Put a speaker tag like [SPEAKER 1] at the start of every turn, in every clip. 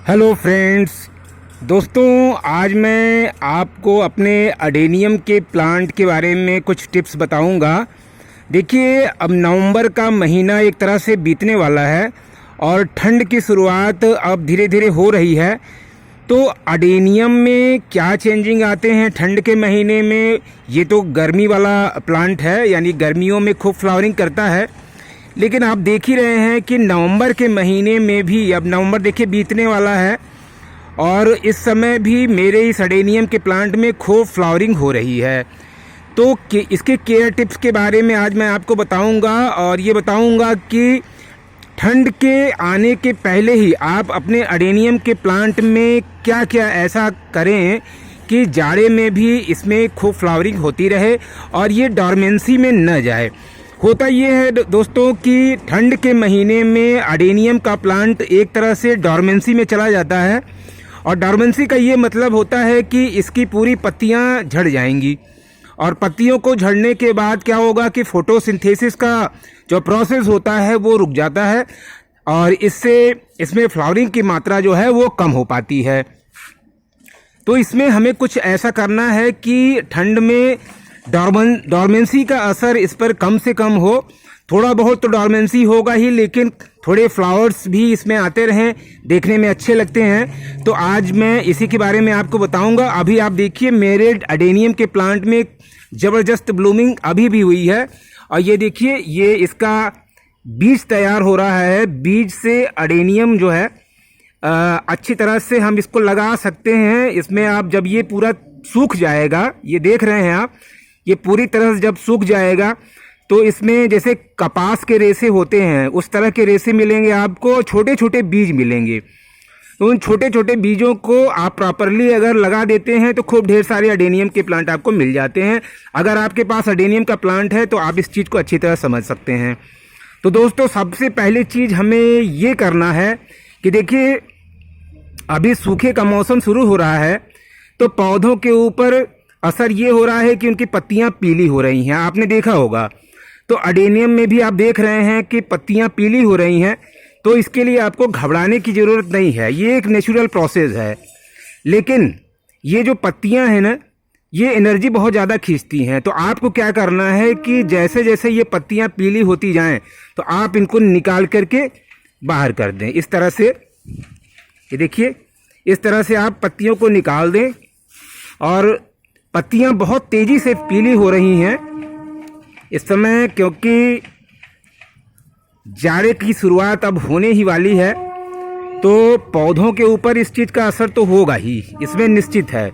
[SPEAKER 1] Hello friends, दोस्तों आज मैं आपको अपने अडेनियम के प्लांट के बारे में कुछ टिप्स बताऊंगा। देखिए, अब नवंबर का महीना एक तरह से बीतने वाला है और ठंड की शुरुआत अब धीरे धीरे हो रही है। तो अडेनियम में क्या चेंजिंग आते हैं ठंड के महीने में। ये तो गर्मी वाला प्लांट है, यानी गर्मियों में खूब फ्लावरिंग करता है। लेकिन आप देख ही रहे हैं कि नवंबर के महीने में भी, अब नवंबर देखिए बीतने वाला है और इस समय भी मेरे इस अडेनियम के प्लांट में खूब फ्लावरिंग हो रही है। तो इसके केयर टिप्स के बारे में आज मैं आपको बताऊंगा और ये बताऊंगा कि ठंड के आने के पहले ही आप अपने अडेनियम के प्लांट में क्या क्या ऐसा करें कि जाड़े में भी इसमें खूब फ्लावरिंग होती रहे और ये डॉर्मेंसी में न जाए। होता ये है दोस्तों कि ठंड के महीने में अडेनियम का प्लांट एक तरह से डॉर्मेंसी में चला जाता है और डॉर्मेंसी का ये मतलब होता है कि इसकी पूरी पत्तियां झड़ जाएंगी और पत्तियों को झड़ने के बाद क्या होगा कि फोटोसिंथेसिस का जो प्रोसेस होता है वो रुक जाता है और इससे इसमें फ्लावरिंग की मात्रा जो है वो कम हो पाती है। तो इसमें हमें कुछ ऐसा करना है कि ठंड में डॉर्मेंसी का असर इस पर कम से कम हो। थोड़ा बहुत तो डॉर्मेंसी होगा ही, लेकिन थोड़े फ्लावर्स भी इसमें आते रहें, देखने में अच्छे लगते हैं। तो आज मैं इसी के बारे में आपको बताऊंगा। अभी आप देखिए मेरे अडेनियम के प्लांट में ज़बरदस्त ब्लूमिंग अभी भी हुई है और ये देखिए ये इसका बीज तैयार हो रहा है। बीज से अडेनियम जो है अच्छी तरह से हम इसको लगा सकते हैं। इसमें आप जब ये पूरा सूख जाएगा, ये देख रहे हैं आप, ये पूरी तरह से जब सूख जाएगा तो इसमें जैसे कपास के रेशे होते हैं उस तरह के रेशे मिलेंगे आपको, छोटे छोटे बीज मिलेंगे। तो उन छोटे छोटे बीजों को आप प्रॉपरली अगर लगा देते हैं तो खूब ढेर सारे अडेनियम के प्लांट आपको मिल जाते हैं। अगर आपके पास अडेनियम का प्लांट है तो आप इस चीज़ को अच्छी तरह समझ सकते हैं। तो दोस्तों सबसे पहली चीज़ हमें ये करना है कि देखिए अभी सूखे का मौसम शुरू हो रहा है तो पौधों के ऊपर असर ये हो रहा है कि उनकी पत्तियां पीली हो रही हैं। आपने देखा होगा, तो अडेनियम में भी आप देख रहे हैं कि पत्तियां पीली हो रही हैं। तो इसके लिए आपको घबराने की ज़रूरत नहीं है, ये एक नेचुरल प्रोसेस है। लेकिन ये जो पत्तियां हैं ना, ये एनर्जी बहुत ज़्यादा खींचती हैं। तो आपको क्या करना है कि जैसे जैसे ये पत्तियां पीली होती जाएं तो आप इनको निकाल करके बाहर कर दें। इस तरह से ये देखिए, इस तरह से आप पत्तियों को निकाल दें और पत्तियां बहुत तेज़ी से पीली हो रही हैं इस समय, क्योंकि जाड़े की शुरुआत अब होने ही वाली है। तो पौधों के ऊपर इस चीज़ का असर तो होगा ही, इसमें निश्चित है।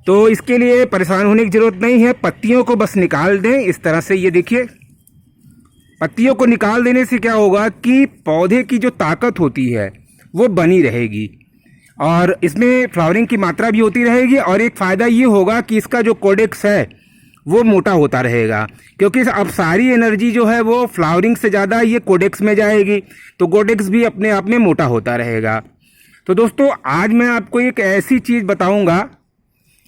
[SPEAKER 1] तो इसके लिए परेशान होने की ज़रूरत नहीं है, पत्तियों को बस निकाल दें इस तरह से। ये देखिए, पत्तियों को निकाल देने से क्या होगा कि पौधे की जो ताकत होती है वो बनी रहेगी और इसमें फ्लावरिंग की मात्रा भी होती रहेगी। और एक फ़ायदा ये होगा कि इसका जो कोडेक्स है वो मोटा होता रहेगा, क्योंकि अब सारी एनर्जी जो है वो फ्लावरिंग से ज़्यादा ये कोडेक्स में जाएगी, तो कोडेक्स भी अपने आप में मोटा होता रहेगा। तो दोस्तों आज मैं आपको एक ऐसी चीज़ बताऊंगा,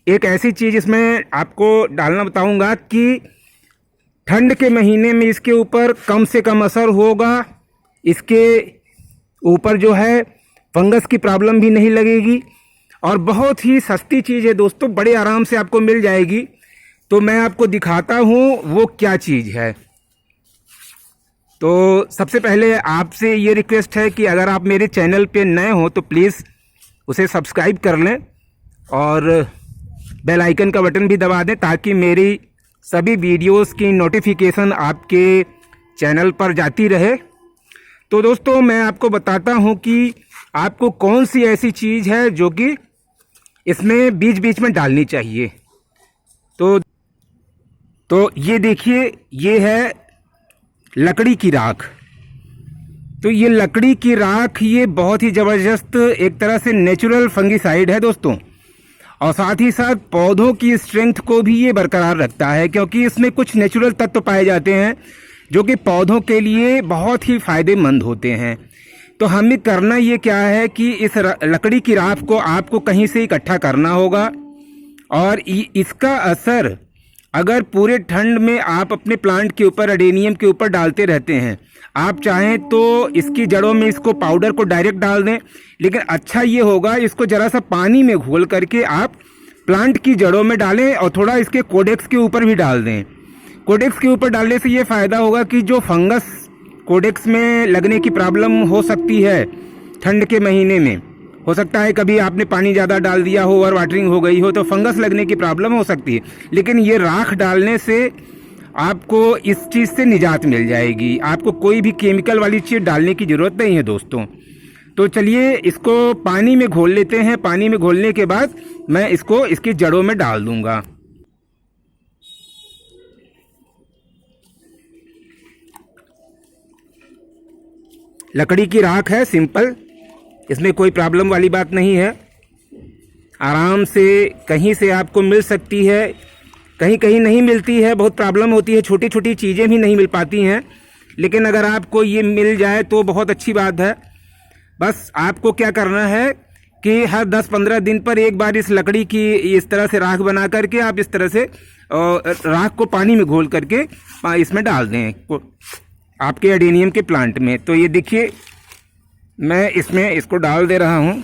[SPEAKER 1] एक ऐसी चीज़ इसमें आपको डालना बताऊंगा कि ठंड के महीने में इसके ऊपर कम से कम असर होगा। इसके ऊपर जो है फंगस की प्रॉब्लम भी नहीं लगेगी और बहुत ही सस्ती चीज़ है दोस्तों, बड़े आराम से आपको मिल जाएगी। तो मैं आपको दिखाता हूँ वो क्या चीज़ है। तो सबसे पहले आपसे ये रिक्वेस्ट है कि अगर आप मेरे चैनल पे नए हो तो प्लीज़ उसे सब्सक्राइब कर लें और बेल आइकन का बटन भी दबा दें ताकि मेरी सभी वीडियोस की नोटिफिकेशन आपके चैनल पर जाती रहे। तो दोस्तों मैं आपको बताता हूँ कि आपको कौन सी ऐसी चीज़ है जो कि इसमें बीच बीच में डालनी चाहिए। तो ये देखिए, ये है लकड़ी की राख। तो ये लकड़ी की राख ये बहुत ही ज़बरदस्त एक तरह से नेचुरल फंगिसाइड है दोस्तों, और साथ ही साथ पौधों की स्ट्रेंथ को भी ये बरकरार रखता है, क्योंकि इसमें कुछ नेचुरल तत्व पाए जाते हैं जो कि पौधों के लिए बहुत ही फायदेमंद होते हैं। तो हमें करना ये क्या है कि इस लकड़ी की राख को आपको कहीं से इकट्ठा करना होगा और इसका असर अगर पूरे ठंड में आप अपने प्लांट के ऊपर अडेनियम के ऊपर डालते रहते हैं, आप चाहें तो इसकी जड़ों में इसको पाउडर को डायरेक्ट डाल दें, लेकिन अच्छा ये होगा इसको ज़रा सा पानी में घोल करके आप प्लांट की जड़ों में डालें और थोड़ा इसके कोडेक्स के ऊपर भी डाल दें। कोडेक्स के ऊपर डालने से ये फ़ायदा होगा कि जो फंगस कोडेक्स में लगने की प्रॉब्लम हो सकती है ठंड के महीने में, हो सकता है कभी आपने पानी ज़्यादा डाल दिया हो, ओवर वाटरिंग हो गई हो, तो फंगस लगने की प्रॉब्लम हो सकती है। लेकिन ये राख डालने से आपको इस चीज़ से निजात मिल जाएगी, आपको कोई भी केमिकल वाली चीज़ डालने की ज़रूरत नहीं है दोस्तों। तो चलिए इसको पानी में घोल लेते हैं। पानी में घोलने के बाद मैं इसको इसकी जड़ों में डाल दूंगा। लकड़ी की राख है, सिंपल, इसमें कोई प्रॉब्लम वाली बात नहीं है। आराम से कहीं से आपको मिल सकती है, कहीं कहीं नहीं मिलती है, बहुत प्रॉब्लम होती है, छोटी छोटी चीज़ें भी नहीं मिल पाती हैं। लेकिन अगर आपको ये मिल जाए तो बहुत अच्छी बात है। बस आपको क्या करना है कि हर 10-15 दिन पर एक बार इस लकड़ी की इस तरह से राख बना करके आप इस तरह से राख को पानी में घोल करके इसमें डाल दें आपके अडेनियम के प्लांट में। तो ये देखिए मैं इसमें इसको डाल दे रहा हूँ।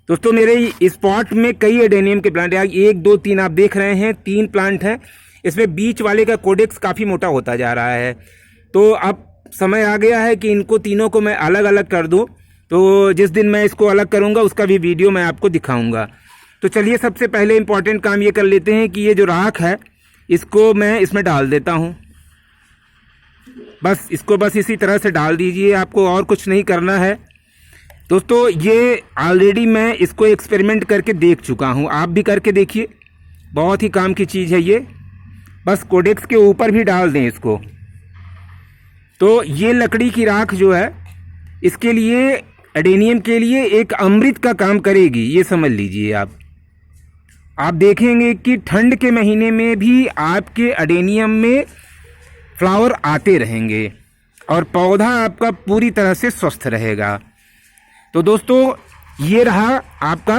[SPEAKER 1] दोस्तों मेरे इस पॉट में कई एडेनियम के प्लांट हैं, 1 2 3 आप देख रहे हैं, 3 प्लांट हैं। इसमें बीच वाले का कोडेक्स काफ़ी मोटा होता जा रहा है, तो अब समय आ गया है कि इनको तीनों को मैं अलग अलग कर दूं। तो जिस दिन मैं इसको अलग करूंगा उसका भी वीडियो मैं आपको दिखाऊंगा। तो चलिए सबसे पहले इम्पॉर्टेंट काम ये कर लेते हैं कि ये जो राख है इसको मैं इसमें डाल देता हूँ। बस इसको बस इसी तरह से डाल दीजिए, आपको और कुछ नहीं करना है। दोस्तों ये ऑलरेडी मैं इसको एक्सपेरिमेंट करके देख चुका हूँ, आप भी करके देखिए, बहुत ही काम की चीज़ है ये। बस कोडेक्स के ऊपर भी डाल दें इसको। तो ये लकड़ी की राख जो है इसके लिए, एडेनियम के लिए एक अमृत का काम करेगी, ये समझ लीजिए आप देखेंगे कि ठंड के महीने में भी आपके एडेनियम में फ्लावर आते रहेंगे और पौधा आपका पूरी तरह से स्वस्थ रहेगा। तो दोस्तों ये रहा आपका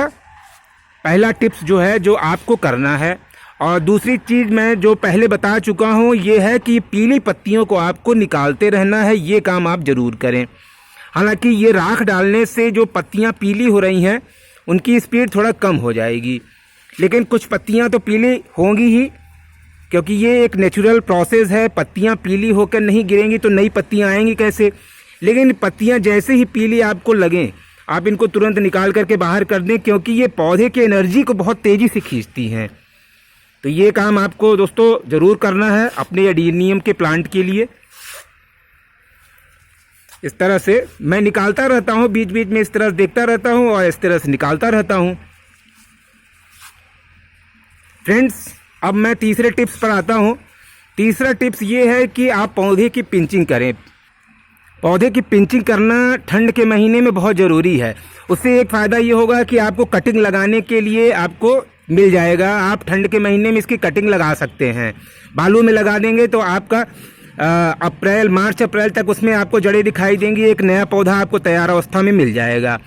[SPEAKER 1] पहला टिप्स जो है जो आपको करना है। और दूसरी चीज़ मैं जो पहले बता चुका हूँ ये है कि पीली पत्तियों को आपको निकालते रहना है, ये काम आप ज़रूर करें। हालांकि ये राख डालने से जो पत्तियाँ पीली हो रही हैं उनकी स्पीड थोड़ा कम हो जाएगी, लेकिन कुछ पत्तियाँ तो पीली होंगी ही, क्योंकि ये एक नेचुरल प्रोसेस है। पत्तियाँ पीली होकर नहीं गिरेंगी तो नई पत्तियाँ आएंगी कैसे। लेकिन पत्तियाँ जैसे ही पीली आपको लगें आप इनको तुरंत निकाल करके बाहर कर दें, क्योंकि ये पौधे की एनर्जी को बहुत तेज़ी से खींचती हैं। तो ये काम आपको दोस्तों ज़रूर करना है अपने एडेनियम के प्लांट के लिए। इस तरह से मैं निकालता रहता हूँ, बीच बीच में इस तरह से देखता रहता हूँ और इस तरह से निकालता रहता हूँ। फ्रेंड्स अब मैं तीसरे टिप्स पर आता हूँ। तीसरा टिप्स ये है कि आप पौधे की पिंचिंग करें। पौधे की पिंचिंग करना ठंड के महीने में बहुत ज़रूरी है। उससे एक फ़ायदा ये होगा कि आपको कटिंग लगाने के लिए आपको मिल जाएगा। आप ठंड के महीने में इसकी कटिंग लगा सकते हैं। बालू में लगा देंगे तो आपका मार्च अप्रैल तक उसमें आपको जड़ें दिखाई देंगी, एक नया पौधा आपको तैयार अवस्था में मिल जाएगा।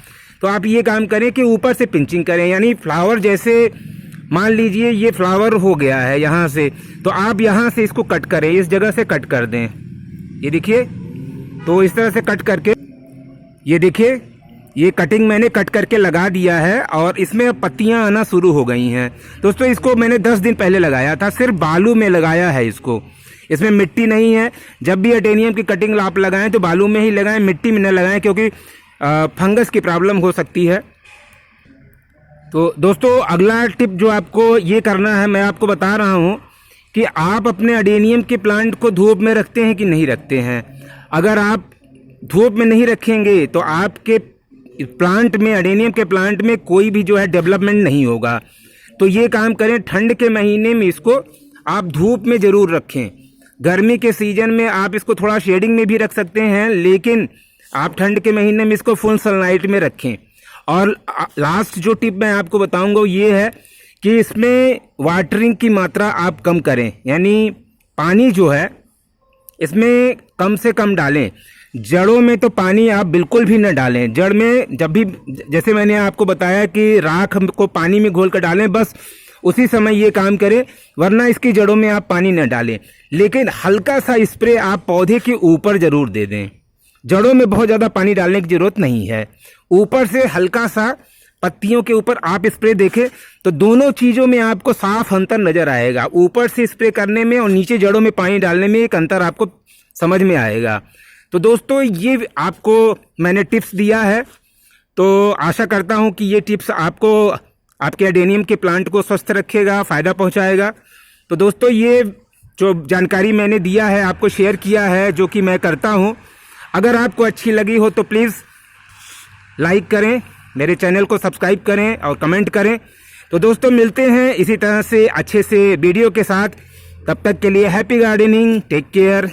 [SPEAKER 1] तो आप ये काम करें कि ऊपर से पिंचिंग करें, यानी फ्लावर जैसे मान लीजिए ये फ्लावर हो गया है यहाँ से, तो आप यहाँ से इसको कट करें, इस जगह से कट कर दें। ये देखिए, तो इस तरह से कट करके, ये देखिए ये कटिंग मैंने कट करके लगा दिया है और इसमें अब पत्तियाँ आना शुरू हो गई हैं। दोस्तों इसको मैंने 10 दिन पहले लगाया था, सिर्फ बालू में लगाया है इसको, इसमें मिट्टी नहीं है। जब भी एडेनियम की कटिंग आप लगाएं तो बालू में ही लगाएं, मिट्टी में न लगाएं, क्योंकि फंगस की प्रॉब्लम हो सकती है। तो दोस्तों अगला टिप जो आपको ये करना है, मैं आपको बता रहा हूँ कि आप अपने एडेनियम के प्लांट को धूप में रखते हैं कि नहीं रखते हैं। अगर आप धूप में नहीं रखेंगे तो आपके प्लांट में, एडेनियम के प्लांट में कोई भी जो है डेवलपमेंट नहीं होगा। तो ये काम करें, ठंड के महीने में इसको आप धूप में ज़रूर रखें। गर्मी के सीजन में आप इसको थोड़ा शेडिंग में भी रख सकते हैं, लेकिन आप ठंड के महीने में इसको फुल सनलाइट में रखें। और लास्ट जो टिप मैं आपको बताऊंगा ये है कि इसमें वाटरिंग की मात्रा आप कम करें, यानी पानी जो है इसमें कम से कम डालें। जड़ों में तो पानी आप बिल्कुल भी न डालें। जड़ में जब भी, जैसे मैंने आपको बताया कि राख को पानी में घोल कर डालें, बस उसी समय ये काम करें, वरना इसकी जड़ों में आप पानी न डालें। लेकिन हल्का सा स्प्रे आप पौधे के ऊपर ज़रूर दे दें। जड़ों में बहुत ज़्यादा पानी डालने की ज़रूरत नहीं है, ऊपर से हल्का सा पत्तियों के ऊपर आप स्प्रे देखें तो दोनों चीज़ों में आपको साफ अंतर नज़र आएगा। ऊपर से स्प्रे करने में और नीचे जड़ों में पानी डालने में एक अंतर आपको समझ में आएगा। तो दोस्तों ये आपको मैंने टिप्स दिया है, तो आशा करता हूँ कि ये टिप्स आपको आपके एडेनियम के प्लांट को स्वस्थ रखेगा, फ़ायदा पहुँचाएगा। तो दोस्तों ये जो जानकारी मैंने दिया है आपको शेयर किया है, जो कि मैं करता हूँ। अगर आपको अच्छी लगी हो तो प्लीज़ लाइक करें, मेरे चैनल को सब्सक्राइब करें और कमेंट करें। तो दोस्तों मिलते हैं इसी तरह से अच्छे से वीडियो के साथ। तब तक के लिए हैप्पी गार्डनिंग, टेक केयर।